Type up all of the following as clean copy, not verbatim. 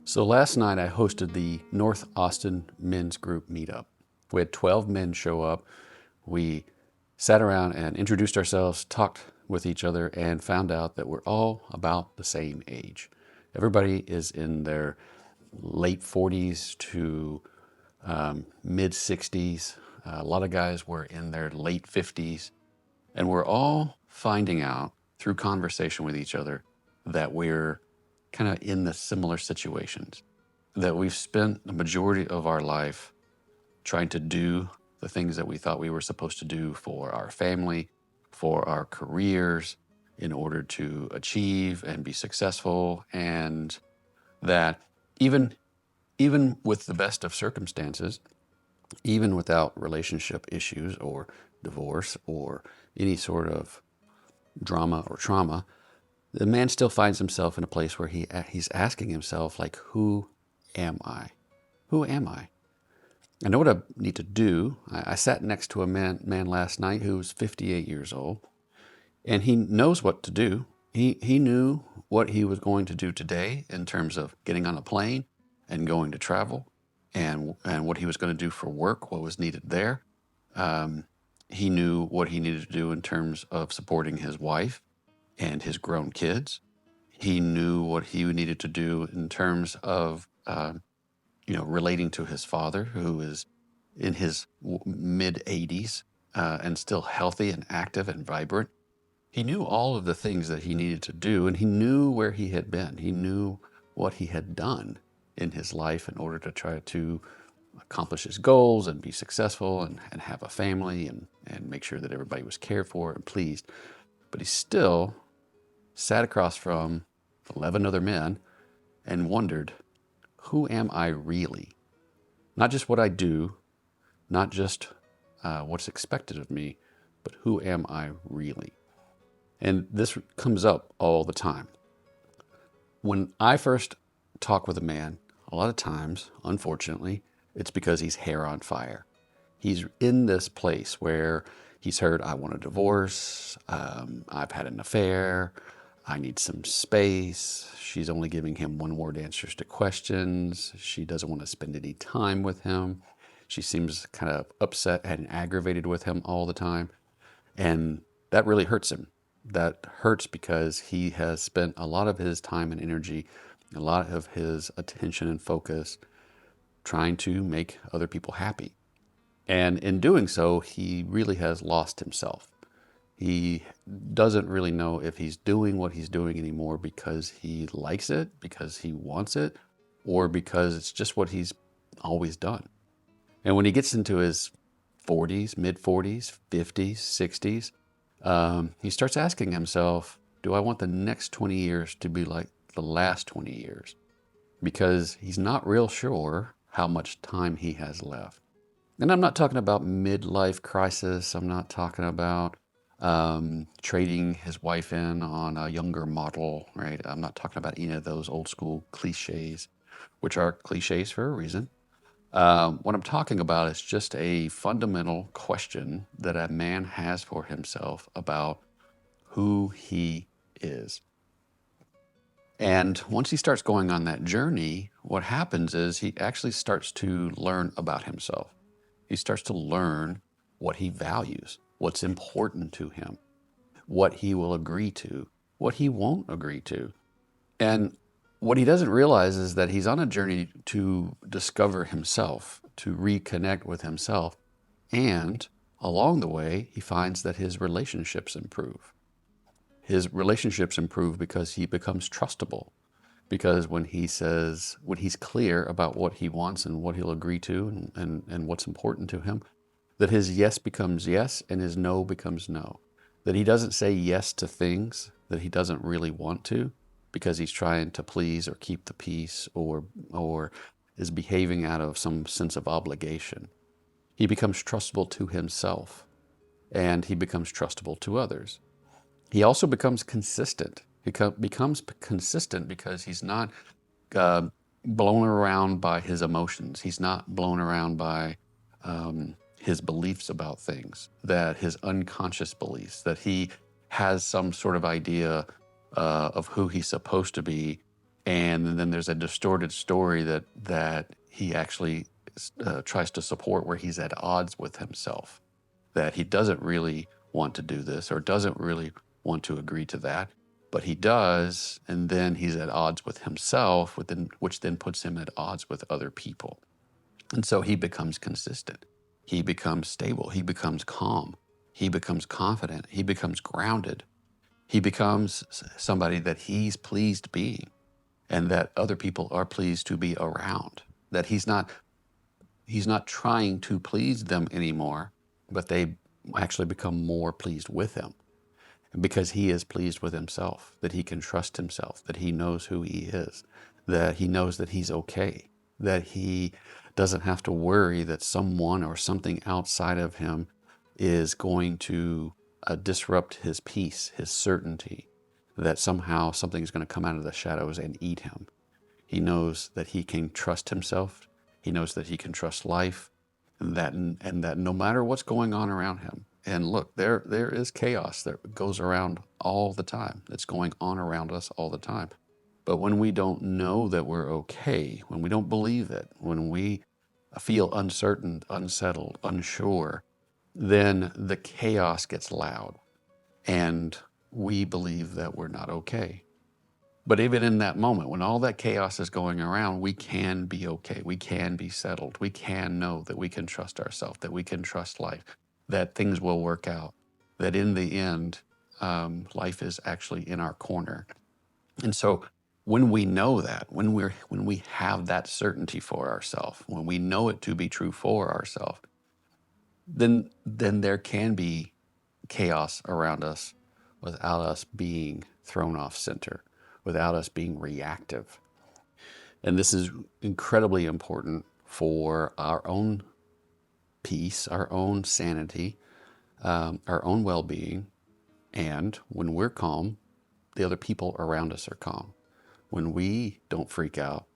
So last night I hosted the North Austin Men's Group Meetup. We had 12 men show up. We sat around and introduced ourselves, talked with each other, and found out that we're all about the same age. Everybody is in their late 40s to mid 60s. A lot of guys were in their late 50s. And we're all finding out through conversation with each other that we're kind of in the similar situations, that we've spent the majority of our life trying to do the things that we thought we were supposed to do for our family, for our careers, in order to achieve and be successful. And that even with the best of circumstances, even without relationship issues or divorce or any sort of drama or trauma, the man still finds himself in a place where he's asking himself, like, who am I? Who am I? I know what I need to do. I sat next to a man last night who was 58 years old, and he knows what to do. He knew what he was going to do today in terms of getting on a plane and going to travel, and what he was going to do for work, what was needed there. He knew what he needed to do in terms of supporting his wife and his grown kids. He knew what he needed to do in terms of relating to his father, who is in his mid 80s and still healthy and active and vibrant. He knew all of the things that he needed to do, and he knew where he had been. He knew what he had done in his life in order to try to accomplish his goals and be successful and have a family and make sure that everybody was cared for and pleased. But he still sat across from 11 other men and wondered, who am I really? Not just what I do, not just what's expected of me, but who am I really? And this comes up all the time. When I first talk with a man, a lot of times, unfortunately, it's because he's hair on fire. He's in this place where he's heard, I want a divorce, I've had an affair, I need some space. She's only giving him one word answers to questions. She doesn't want to spend any time with him. She seems kind of upset and aggravated with him all the time. And that really hurts him. That hurts because he has spent a lot of his time and energy, a lot of his attention and focus trying to make other people happy. And in doing so, he really has lost himself. He doesn't really know if he's doing what he's doing anymore because he likes it, because he wants it, or because it's just what he's always done. And when he gets into his 40s, mid 40s, 50s, 60s, he starts asking himself, do I want the next 20 years to be like the last 20 years? Because he's not real sure how much time he has left. And I'm not talking about midlife crisis. I'm not talking about trading his wife in on a younger model, right? I'm not talking about any of those old school cliches, which are cliches for a reason. What I'm talking about is just a fundamental question that a man has for himself about who he is. And once he starts going on that journey, what happens is he actually starts to learn about himself. He starts to learn what he values, what's important to him, what he will agree to, what he won't agree to. And what he doesn't realize is that he's on a journey to discover himself, to reconnect with himself. And along the way, he finds that his relationships improve. His relationships improve because he becomes trustable. Because when he's clear about what he wants and what he'll agree to and what's important to him, that his yes becomes yes and his no becomes no. That he doesn't say yes to things that he doesn't really want to because he's trying to please or keep the peace or is behaving out of some sense of obligation. He becomes trustable to himself and he becomes trustable to others. He also becomes consistent. He becomes consistent because he's not blown around by his emotions. He's not blown around by his beliefs about things, that his unconscious beliefs, that he has some sort of idea of who he's supposed to be And then there's a distorted story that he actually tries to support, where he's at odds with himself, that he doesn't really want to do this or doesn't really want to agree to that, but he does, and then he's at odds with himself, which then puts him at odds with other people. And so he becomes consistent. He becomes stable. He becomes calm. He becomes confident. He becomes grounded. He becomes somebody that he's pleased being, and that other people are pleased to be around. That he's not trying to please them anymore, but they actually become more pleased with him, because he is pleased with himself, that he can trust himself, that he knows who he is, that he knows that he's okay, that he doesn't have to worry that someone or something outside of him is going to disrupt his peace, his certainty, that somehow something's going to come out of the shadows and eat him. He knows that he can trust himself. He knows that he can trust life, and that no matter what's going on around him. And look, there is chaos that goes around all the time. It's going on around us all the time. But when we don't know that we're okay, when we don't believe it, when we feel uncertain, unsettled, unsure, then the chaos gets loud, and we believe that we're not okay. But even in that moment, when all that chaos is going around, we can be okay. We can be settled. We can know that we can trust ourselves, that we can trust life, that things will work out, that in the end, life is actually in our corner. And so when we know that, when we have that certainty for ourselves, when we know it to be true for ourselves, then there can be chaos around us without us being thrown off center, without us being reactive. And this is incredibly important for our own peace, our own sanity, our own well-being. And when we're calm, the other people around us are calm. When we don't freak out,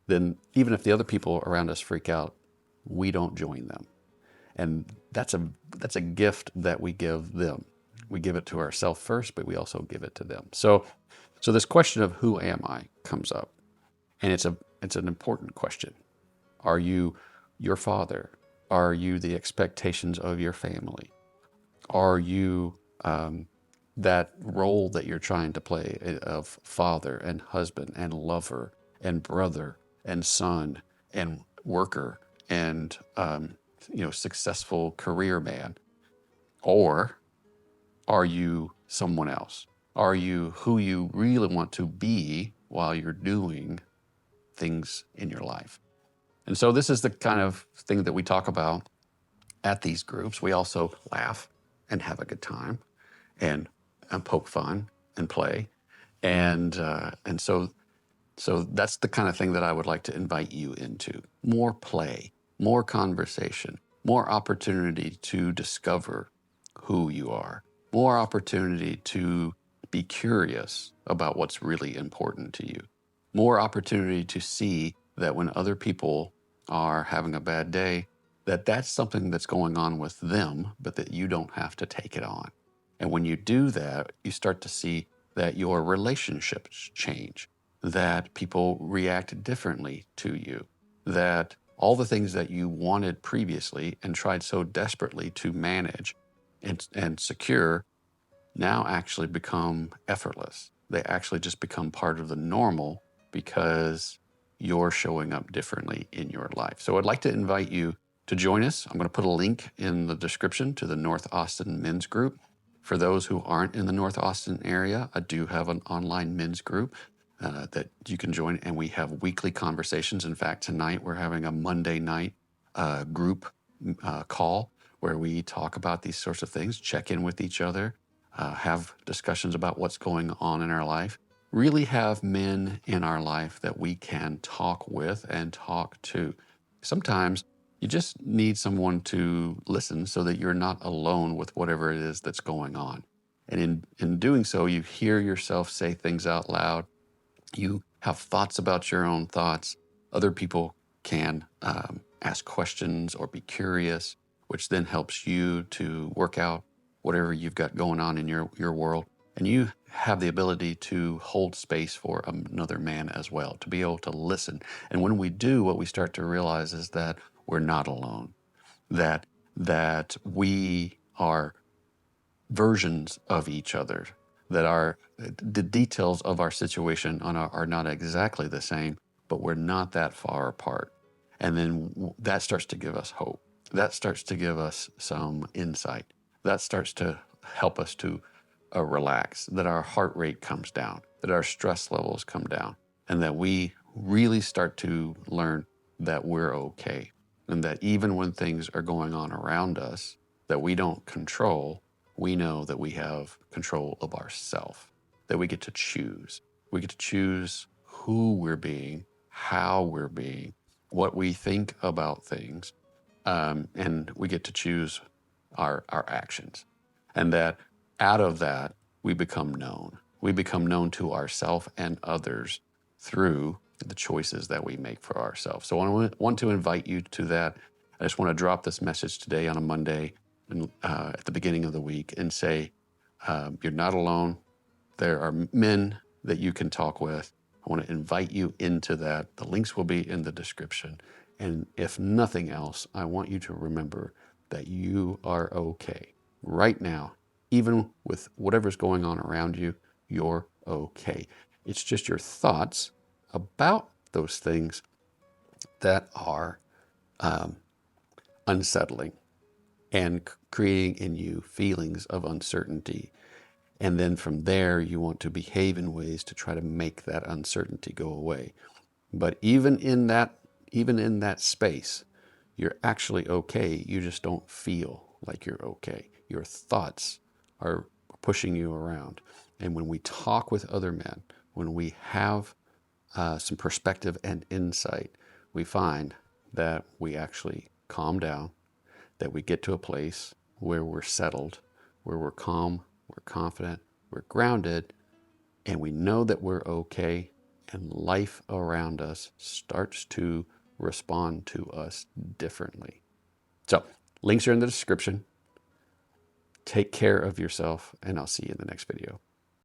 then even if the other people around us freak out, we don't join them. And that's a gift that we give them. We give it to ourselves first, but we also give it to them. So this question of who am I comes up, and it's an important question. Are you your father? Are you the expectations of your family? Are you that role that you're trying to play of father and husband and lover and brother and son and worker and successful career man? Or are you someone else? Are you who you really want to be while you're doing things in your life? And so this is the kind of thing that we talk about at these groups. We also laugh and have a good time and poke fun and play. And so that's the kind of thing that I would like to invite you into. More play, more conversation, more opportunity to discover who you are, more opportunity to be curious about what's really important to you, more opportunity to see that when other people are having a bad day, that's something that's going on with them, but that you don't have to take it on. And when you do that, you start to see that your relationships change, that people react differently to you, that all the things that you wanted previously and tried so desperately to manage and secure now actually become effortless. They actually just become part of the normal because you're showing up differently in your life. So I'd like to invite you to join us. I'm going to put a link in the description to the North Austin Men's Group. For those who aren't in the North Austin area, I do have an online men's group that you can join, and we have weekly conversations. In fact, tonight we're having a Monday night group call where we talk about these sorts of things, check in with each other, have discussions about what's going on in our life, really have men in our life that we can talk with and talk to. Sometimes you just need someone to listen so that you're not alone with whatever it is that's going on. And in doing so, you hear yourself say things out loud. You have thoughts about your own thoughts. Other people can ask questions or be curious, which then helps you to work out whatever you've got going on in your world. And you have the ability to hold space for another man as well, to be able to listen. And when we do, what we start to realize is that we're not alone, that we are versions of each other, that the details of our situation are not exactly the same, but we're not that far apart. And then that starts to give us hope. That starts to give us some insight. That starts to help us to relax, that our heart rate comes down, that our stress levels come down, and that we really start to learn that we're okay. And that even when things are going on around us that we don't control, we know that we have control of ourself, that we get to choose. We get to choose who we're being, how we're being, what we think about things, and we get to choose our actions. And that out of that, we become known. We become known to ourselves and others through the choices that we make for ourselves. So I want to invite you to that. I just want to drop this message today on a Monday and, at the beginning of the week and say, you're not alone. There are men that you can talk with. I want to invite you into that. The links will be in the description. And if nothing else, I want you to remember that you are okay right now, even with whatever's going on around you, you're okay. It's just your thoughts about those things that are unsettling and creating in you feelings of uncertainty. And then from there, you want to behave in ways to try to make that uncertainty go away. But even in that space, you're actually okay. You just don't feel like you're okay. Your thoughts are pushing you around. And when we talk with other men, when we have some perspective and insight, we find that we actually calm down, that we get to a place where we're settled, where we're calm, we're confident, we're grounded, and we know that we're okay, and life around us starts to respond to us differently. So, links are in the description. Take care of yourself, and I'll see you in the next video.